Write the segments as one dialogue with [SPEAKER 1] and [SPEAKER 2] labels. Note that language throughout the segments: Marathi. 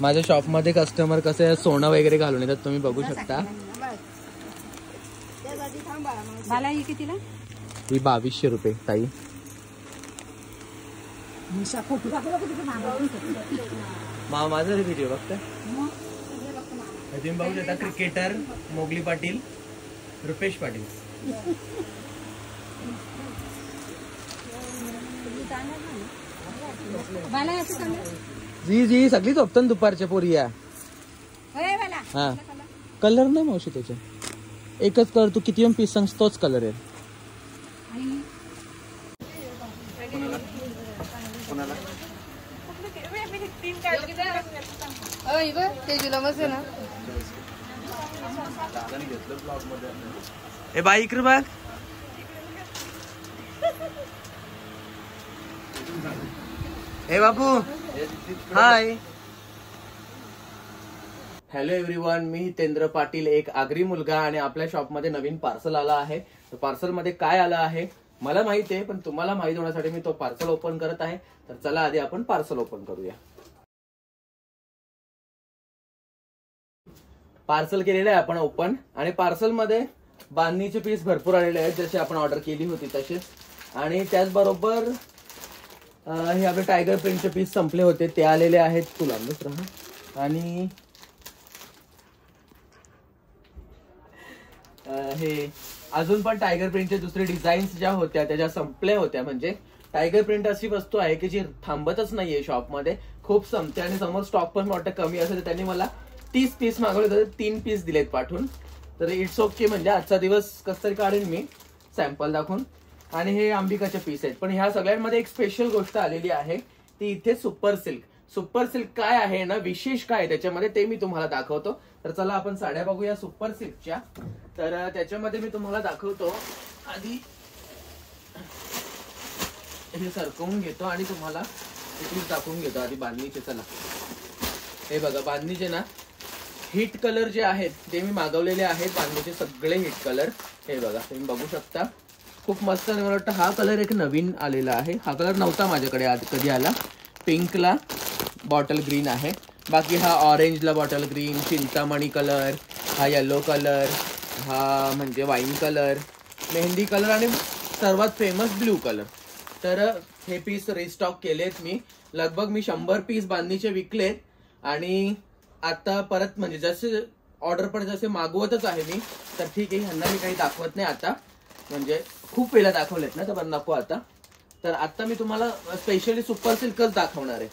[SPEAKER 1] माझ्या शॉप मध्ये कस्टमर कसे सोनं वगैरे घालून येतात, तुम्ही बघू शकता।
[SPEAKER 2] ही कितीला?
[SPEAKER 1] ही 2200 रुपये ताई। माझा व्हिडिओ बघताय तुम्ही बघू शकता। क्रिकेटर मोगली पाटील, रुपेश पाटील। जी जी सगळी झोपतात दुपारच्या पोरी या। हा कलर नाही मावशी त्याचे, एकच कलर। तू किती पीस सांग तोच कलर आहे। ए बाई इकडे बघ। ए बाबू हाय। हॅलो एव्हरीवन, मी हितेंद्र पाटील, एक आगरी मुलगा, आणि आपल्या शॉप मध्ये नवीन पार्सल आला आहे। तर पार्सल मध्ये काय आलं आहे मला माहिती आहे, पण तुम्हाला माहिती होण्यासाठी मी तो पार्सल ओपन करत आहे। तर चला आधी आपण पार्सल ओपन करूया। पार्सल केलेलं आहे आपण ओपन, आणि पार्सल मध्ये बांधणीचे पीस भरपूर आलेले आहेत, जसे आपण ऑर्डर केली होती तसेच। आणि त्याचबरोबर हे आपले टायगर प्रिंटचे पीस संपले होते ते आलेले आहेत। तुला दुसरा आणि हे अजून पण टायगर प्रिंटचे दुसरे डिझाईन्स ज्या होत्या त्या संपल्या होत्या। म्हणजे टायगर प्रिंट अशी वस्तू आहे की जी थांबतच नाहीये शॉप मध्ये, खूप संपते। आणि समोर स्टॉक पण वाटतं कमी असेल तर त्यांनी मला 30 पीस मागवले होते, 3 पीस दिलेत पाठवून। तर इट्स ओके, म्हणजे आजचा दिवस कसं तरी काढेन मी सॅम्पल दाखवून। आणि हे अंबिकाचे पीस आहेत। पण ह्या सगळ्यांमध्ये एक स्पेशल गोष्ट आलेली आहे, ती इथे सुपर सिल्क। सुपर सिल्क काय आहे ना, विशेष काय त्याच्यामध्ये ते मी तुम्हाला दाखवतो। तर चला आपण साड्या बघूया सुपर सिल्कच्या। तर त्याच्यामध्ये मी तुम्हाला दाखवतो। आधी हे सरकवून घेतो आणि तुम्हाला पीस दाखवून घेतो आधी बांधणीचे। चला हे बघा, बांधणीचे ना हिट कलर जे आहेत ते मी मागवलेले आहेत, बांधणीचे सगळे हिट कलर। हे बघा तुम्ही बघू शकता, खूप मस्त। आणि मला वाटतं हा कलर एक नवीन आलेला आहे, हा कलर नव्हता माझ्याकडे आज कधी आला। पिंकला बॉटल ग्रीन आहे, बाकी हा ऑरेंजला बॉटल ग्रीन, चिंतामणी कलर, हा येलो कलर, हा म्हणजे वाईन कलर, मेहंदी कलर, आणि सर्वात फेमस ब्ल्यू कलर। तर हे पीस रिस्टॉक केलेत मी, लगभग मी 100 पीस बांधणीचे विकलेत। आणि आता परत म्हणजे जसे ऑर्डर पण जसे मागवतच आहे मी, तर ठीक आहे, ह्यांना मी काही दाखवत नाही आता, म्हणजे खूप वेळा दाखवलेत ना, तर नको आता। तर आता मी तुम्हाला स्पेशली सुपर सिल्कच दाखवणार आहे।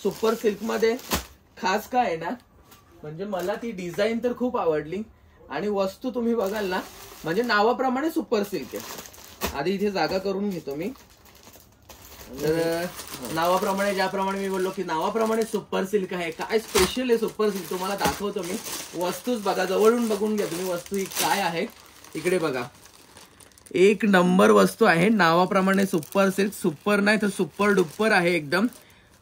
[SPEAKER 1] सुपर सिल्क मध्ये खास काय आहे ना, म्हणजे मला ती डिझाईन तर खूप आवडली, आणि वस्तू तुम्ही बघाल ना, म्हणजे नावाप्रमाणे सुपर सिल्क आहे। आधी इथे जागा करून घेतो मी। तर नावाप्रमाणे, ज्याप्रमाणे मी बोललो की नावाप्रमाणे सुपर सिल्क आहे, काय स्पेशल आहे सुपर सिल्क तुम्हाला दाखवतो मी। वस्तूच बघा, जवळून बघून घ्या तुम्ही वस्तू ही काय आहे। इकडे बघा, एक नंबर वस्तू आहे, नावाप्रमाणे सुपर सिल्क। सुपर नाही तर सुपर डुपर आहे, एकदम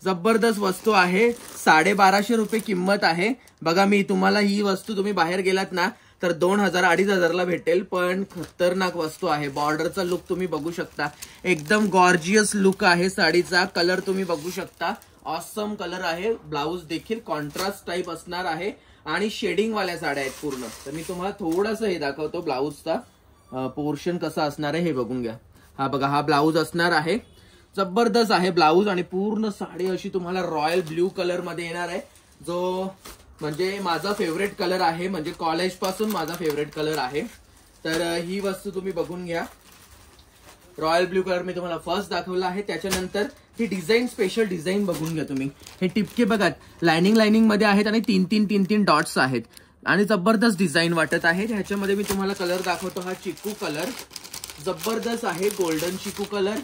[SPEAKER 1] जबरदस्त वस्तू आहे। 1250 रुपये किंमत आहे। बघा, मी तुम्हाला ही वस्तू तुम्ही बाहेर गेलात ना तर 2000-2500 भेटेल, पण खतरनाक वस्तू आहे। बॉर्डरचा लुक तुम्ही बघू शकता, एकदम गॉर्जियस लुक आहे साडीचा। कलर तुम्ही बघू शकता, ऑसम कलर आहे। ब्लाउज देखील कॉन्ट्रास्ट टाइप असणार आहे, आणि शेडिंग वाल्या साड्या आहेत पूर्ण। तर मी तुम्हाला थोडंसं हे दाखवतो, ब्लाउजचा पोर्शन कसा असणार आहे हे बघून घ्या। हा बघा, हा ब्लाउज असणार आहे, जबरदस्त आहे ब्लाउज। आणि पूर्ण साडी अशी तुम्हाला रॉयल ब्ल्यू कलर मध्ये येणार आहे, जो म्हणजे माझा फेवरेट कलर आहे, म्हणजे कॉलेज पासून माझा फेवरेट कलर आहे। तर ही वस्तू तुम्ही बघून घ्या, रॉयल ब्ल्यू कलर मी तुम्हाला फर्स्ट दाखवला आहे। त्याच्यानंतर ही डिझाईन, स्पेशल डिझाईन बघून घ्या तुम्ही। हे टिपके बघा, लाइनिंग मध्ये आहेत, आणि 3-3 डॉट्स आहेत, आणि जबरदस्त डिझाईन वाटत आहे। ह्याच्यामध्ये मी तुम्हाला कलर दाखवतो, हा चिकू कलर जबरदस्त आहे, गोल्डन चिकू कलर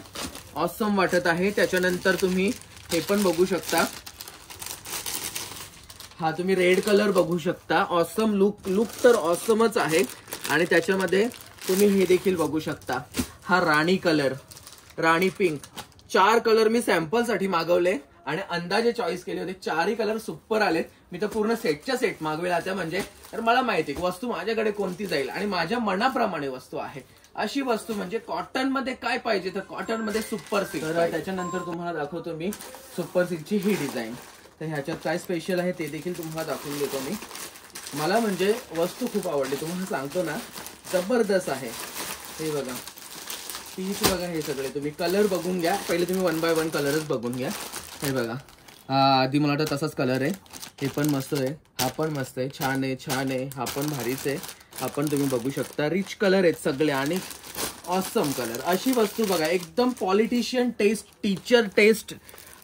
[SPEAKER 1] ऑसम वाटत आहे। त्याच्यानंतर तुम्ही हे पण बघू शकता, हा तुम्ही रेड कलर बघू शकता, ऑसम लुक तर ऑसमच आहे। आणि त्याच्यामध्ये तुम्ही हे देखील बघू शकता, हा राणी कलर, राणी पिंक, 4 कलर मी सॅम्पल साठी मागवले आणि अंदाजे चॉईस केले होते। 4ही कलर सुपर आलेत। मी तर पूर्ण सेटच्या सेट मागवेल आता, म्हणजे तर मला माहिती आहे वस्तू माझ्याकडे कोणती जाईल, आणि माझ्या मनाप्रमाणे वस्तू आहे अशी वस्तू। म्हणजे कॉटन मध्ये काय पाहिजे तर कॉटन मध्ये सुपर सिल्क। तर त्याच्यानंतर तुम्हाला दाखवतो मी सुपर सिल्कची ही डिझाईन। तर ह्याच्यात काय स्पेशल आहे ते देखील तुम्हाला दाखवून देतो मी. मला म्हणजे वस्तू खूप आवडली, तुम्हाला सांगतो ना, जबरदस्त आहे. हे बघा पीस बघा, हे सगळे तुम्ही कलर बघून घ्या. पहिले तुम्ही 1 बाय 1 कलरच बघून घ्या. हे बघा, हा आधी मला वाटतं तसाच कलर आहे. हे पण मस्त आहे, हा पण मस्त आहे, छान आहे, छान आहे. हा पण भारीच आहे, हा पण तुम्ही बघू शकता. रिच कलर आहेत सगळे आणि ऑसम कलर. अशी वस्तू बघा, एकदम पॉलिटिशियन टेस्ट, टीचर टेस्ट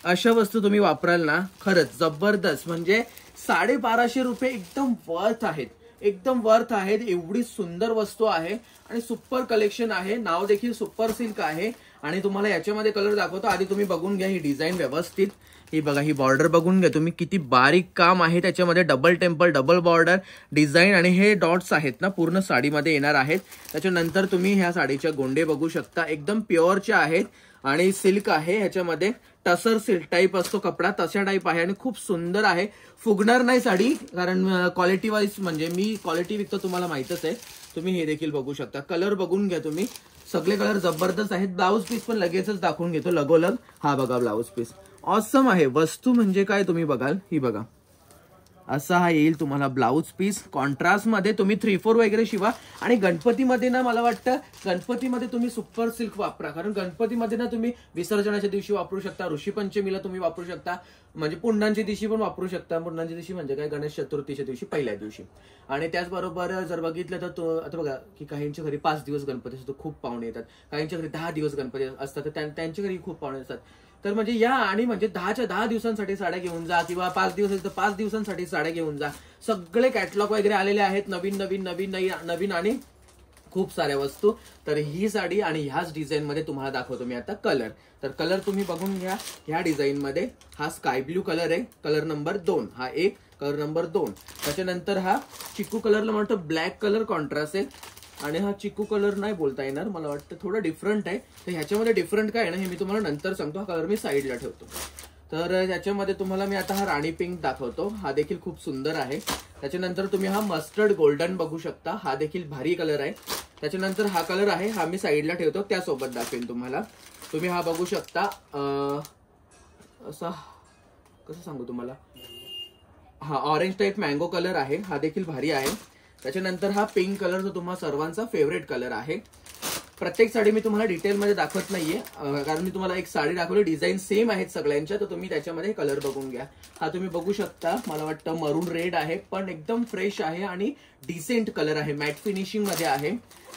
[SPEAKER 1] अशा वस्तू तुम्ही वापराल ना, खरंच जबरदस्त. म्हणजे 1250 रुपये एकदम वर्थ आहेत, एकदम वर्थ आहेत. एवढी सुंदर वस्तू आहे आणि सुपर कलेक्शन आहे. नाव देखील सुपर सिल्क आहे. आणि तुम्हाला याच्यामध्ये कलर दाखवतो, आधी तुम्ही बघून घ्या ही डिझाईन व्यवस्थित. ही बघा, ही बॉर्डर बघून घ्या तुम्ही, किती बारीक काम आहे त्याच्यामध्ये. Double temple, double border design आणि हे डॉट्स आहेत ना पूर्ण साडीमध्ये येणार आहेत. त्याच्यानंतर तुम्ही ह्या साडीच्या गोंडे बघू शकता, एकदम प्युअरच्या आहेत आणि सिल्क आहे. ह्याच्यामध्ये टसर सिल्क टाईप असतो कपडा, तशा टाईप आहे आणि खूप सुंदर आहे. फुगणार नाही साडी, कारण क्वालिटी वाईज म्हणजे मी क्वालिटी विकतो, तुम्हाला माहितच आहे. तुम्ही हे देखील बघू शकता, कलर बघून घ्या तुम्ही, सगळे कलर जबरदस्त आहेत. ब्लाऊज पीस पण लगेचच दाखवून घेतो लगोलग. हा बघा ब्लाऊज पीस ऑसम आहे. वस्तू म्हणजे काय तुम्ही बघाल, ही बघा असा हा येईल तुम्हाला ब्लाऊज पीस. कॉन्ट्रास्ट मध्ये तुम्ही 3/4 वगैरे शिवा. आणि गणपतीमध्ये ना, मला वाटतं गणपतीमध्ये तुम्ही सुपर सिल्क वापरा, कारण गणपतीमध्ये ना तुम्ही विसर्जनाच्या दिवशी वापरू शकता, ऋषीपंचमीला तुम्ही वापरू शकता, म्हणजे पुंडांच्या दिवशी पण वापरू शकता. पुंडांच्या दिवशी म्हणजे काय, गणेश चतुर्थीच्या दिवशी, पहिल्या दिवशी. आणि त्याचबरोबर जर बघितलं तर आता बघा की काहींच्या घरी 5 दिवस गणपती असतो, खूप पाहुणे येतात. काहींच्या घरी 10 दिवस गणपती असतात, तर त्यांच्या घरी खूप पाहुणे असतात. तर म्हणजे या आणि म्हणजे 10च्या 10 दिवसांसाठी साड्या घेऊन जा, किंवा 5 दिवस तर 5 दिवसांसाठी साड्या घेऊन जा. सगळे कॅटलॉग वगैरे आलेले आहेत, नवीन नवीन नवीन नवीन आणि खूप साऱ्या वस्तू. तर ही साडी आणि ह्याच डिझाईन मध्ये तुम्हाला दाखवतो मी आता कलर. तर कलर तुम्ही बघून घ्या. ह्या डिझाईन मध्ये हा स्काय ब्ल्यू कलर आहे, कलर नंबर 2. हा एक कलर नंबर 2. त्याच्यानंतर हा चिकू कलरला म्हणतो ब्लॅक कलर कॉन्ट्रास्ट आहे. आणि हा चिकू कलर नाही बोलता येणार, मला वाटतं थोडं डिफरंट आहे. तर ह्याच्यामध्ये डिफरंट काय आहे ना, हे मी तुम्हाला नंतर सांगतो. हा कलर मी साईडला ठेवतो. तर ह्याच्यामध्ये तुम्हाला मी आता हा राणी पिंक दाखवतो, हा देखील खूप सुंदर आहे. त्याच्यानंतर तुम्ही हा मस्टर्ड गोल्डन बघू शकता, हा देखील भारी कलर आहे. त्याच्यानंतर हा कलर आहे, हा मी साईडला ठेवतो, त्यासोबत दाखवेन तुम्हाला. तुम्ही हा बघू शकता, असा कसं सांगू तुम्हाला, हा ऑरेंज टाईप मँगो कलर आहे, हा देखील भारी आहे. त्याच्यानंतर हा पिंक कलर जो तुम्हा सर्वांचा फेवरेट कलर आहे. प्रत्येक साडी मी तुम्हाला डिटेलमध्ये दाखवत नाहीये, कारण मी तुम्हाला एक साडी दाखवली, डिझाईन सेम आहेत सगळ्यांच्या, तर तुम्ही त्याच्यामध्ये कलर बघून घ्या. हा तुम्ही बघू शकता, मला वाटतं मरून रेड आहे, पण एकदम फ्रेश आहे आणि डिसेंट कलर आहे, मॅट फिनिशिंग मध्ये आहे.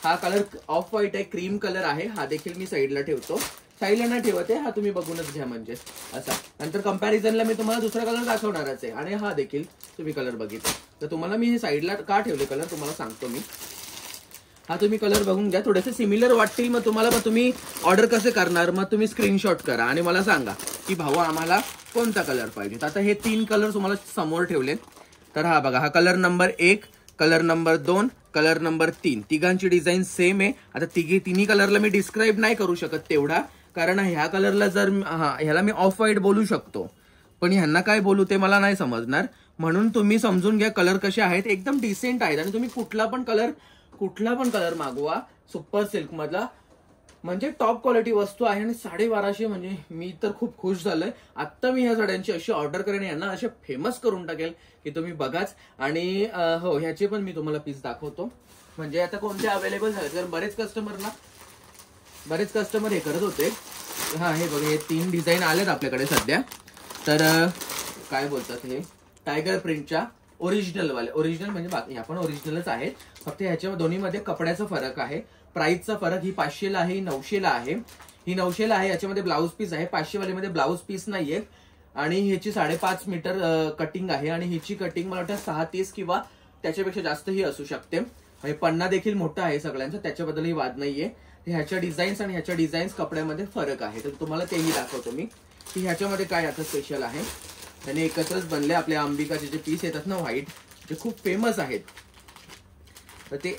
[SPEAKER 1] हा कलर ऑफ व्हाईट आहे, क्रीम कलर आहे, हा देखील मी साईडला ठेवतो. साईडला नाही ठेवते, हा तुम्ही बघूनच घ्या म्हणजे असा. नंतर कंपॅरिझनला मी तुम्हाला दुसरा कलर दाखवणारच आहे. आणि हा देखील तुम्ही कलर बघितला, तर तुम्हाला मी हे साईडला का ठेवले कलर तुम्हाला सांगतो मी. हा तुम्ही कलर बघून घ्या, थोडेसे सिमिलर वाटतील, मग तुम्हाला तुम्ही ऑर्डर कसे करणार, मग तुम्ही स्क्रीनशॉट करा आणि मला सांगा की भाऊ आम्हाला कोणता कलर पाहिजे. आता हे 3 कलर तुम्हाला समोर ठेवले. तर हा बघा, हा colour number 1, colour number 2, colour number 3, तिघांची डिझाईन सेम आहे. आता तिन्ही कलरला मी डिस्क्राईब नाही करू शकत तेवढा, कारण ह्या कलरला जर ह्याला मी ऑफ व्हाईट बोलू शकतो, पण ह्यांना काय बोलू ते मला नाही समजणार. म्हणून तुम्ही समजून घ्या कलर कसे आहेत, एकदम डिसेंट आहेत. आणि तुम्ही कुठला पण कलर मागवा सुपर सिल्क मधला, म्हणजे टॉप क्वालिटी वस्तू आहे. आणि 1250 म्हणजे मी तर खूप खुश झालोय. आता मी ह्या साड्यांची अशी ऑर्डर करेन, यांना असे फेमस करून टाकेल की तुम्ही बघाच. आणि हो, ह्याचे पण मी तुम्हाला पीस दाखवतो, म्हणजे आता कोणते अवेलेबल झाले, कारण बरेच कस्टमर हे करत होते. हा हे बघा, हे 3 डिझाईन आलेत आपल्याकडे सध्या. तर काय बोलतात, हे टायगर प्रिंटच्या ओरिजिनल म्हणजे बाकी ह्या पण ओरिजिनलच आहेत, फक्त ह्याच्या दोन्हीमध्ये कपड्याचा फरक आहे. प्राइसचा फरक, ही 500ला आहे, ही 900ला आहे. ही 900ला आहे, याच्यामध्ये ब्लाऊज पीस आहे. 500 वालीमध्ये ब्लाऊज पीस नाहीये. आणि ह्याची 5.5 मीटर कटिंग आहे. आणि हिची कटिंग मला वाटतं 6.30 किंवा त्याच्यापेक्षा जास्तही असू शकते. म्हणजे पन्ना देखील मोठा आहे सगळ्यांचा, त्याच्याबद्दलही वाद नाहीये. ह्याच्या डिझाईन्स आणि ह्याच्या डिझाईन्स कपड्यामध्ये फरक आहे, तर तुम्हाला तेही दाखवतो मी की ह्याच्यामध्ये काय आता स्पेशल आहे. त्याने एकत्रच बनले आपल्या अंबिकाचे जे पीस येतात ना व्हाईट, जे खूप फेमस आहेत, तर ते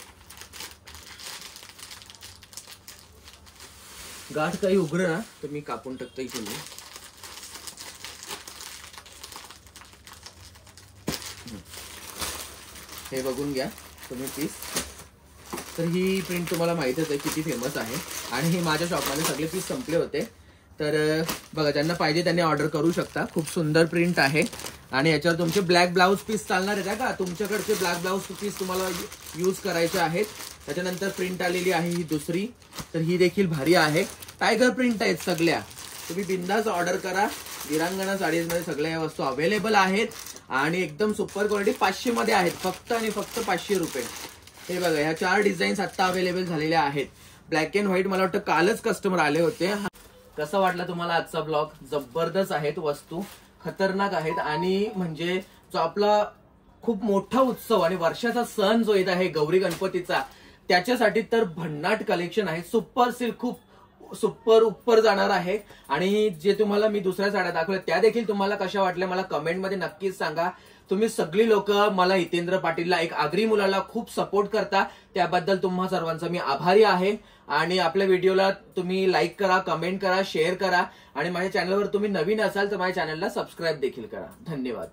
[SPEAKER 1] गाठ काही उघड ना तर मी कापून टाकतो इथून. हे बघून घ्या तुम्ही पीस. तर ही प्रिंट तुम्हाला माहितच आहे किती फेमस आहे. आणि हे माझ्या शॉपमध्ये सगळे पीस संपले होते, तर बघा ज्यांना पाहिजे त्यांनी ऑर्डर करू शकता. खूप सुंदर प्रिंट आहे आणि याच्यावर तुमचे ब्लॅक ब्लाऊज पीस चालणार आहेत का, तुमच्याकडचे ब्लॅक ब्लाऊज पीस तुम्हाला यूज करायचे आहेत. त्याच्यानंतर प्रिंट आलेली आहे ही दुसरी, तर ही देखील भारी आहे. टायगर प्रिंट आहेत सगळ्या. तुम्ही बिंदास ऑर्डर करा. वीरांगणा साडीज मध्ये सगळ्या या वस्तू अवेलेबल आहेत आणि एकदम सुपर क्वालिटी 500 मध्ये आहेत, फक्त आणि फक्त 500 रुपये. हे बघा, ह्या 4 डिझाईन्स आता अवेलेबल झालेल्या आहेत. ब्लॅक अँड व्हाईट मला वाटतं कालच कस्टमर आले होते. कसा वाटला तुम्हाला आजचा ब्लॉग? जबरदस्त आहेत वस्तू, खतरनाक आहेत. आणि म्हणजे जो आपला खूप मोठा उत्सव आणि वर्षाचा सण जो येत आहे गौरी गणपतीचा, त्याच्यासाठी तर भन्नाट कलेक्शन आहे. सुपर सिल्क खूप सुपर जाणार आहे. आणि जे तुम्हाला मी दुसऱ्या साड्या दाखवल्या त्या देखील तुम्हाला कशा वाटल्या मला कमेंटमध्ये नक्कीच सांगा. तुम्ही सगळी लोक मला हितेंद्र पाटीलला, एक आगरी मुलाला खूप सपोर्ट करता, त्याबद्दल तुम्हा सर्वांचा मी आभारी आहे. आणि आपल्या व्हिडिओला तुम्ही लाईक करा, कमेंट करा, शेअर करा आणि माझ्या चॅनलवर तुम्ही नवीन असाल तर माझ्या चॅनलला सबस्क्राईब देखील करा. धन्यवाद.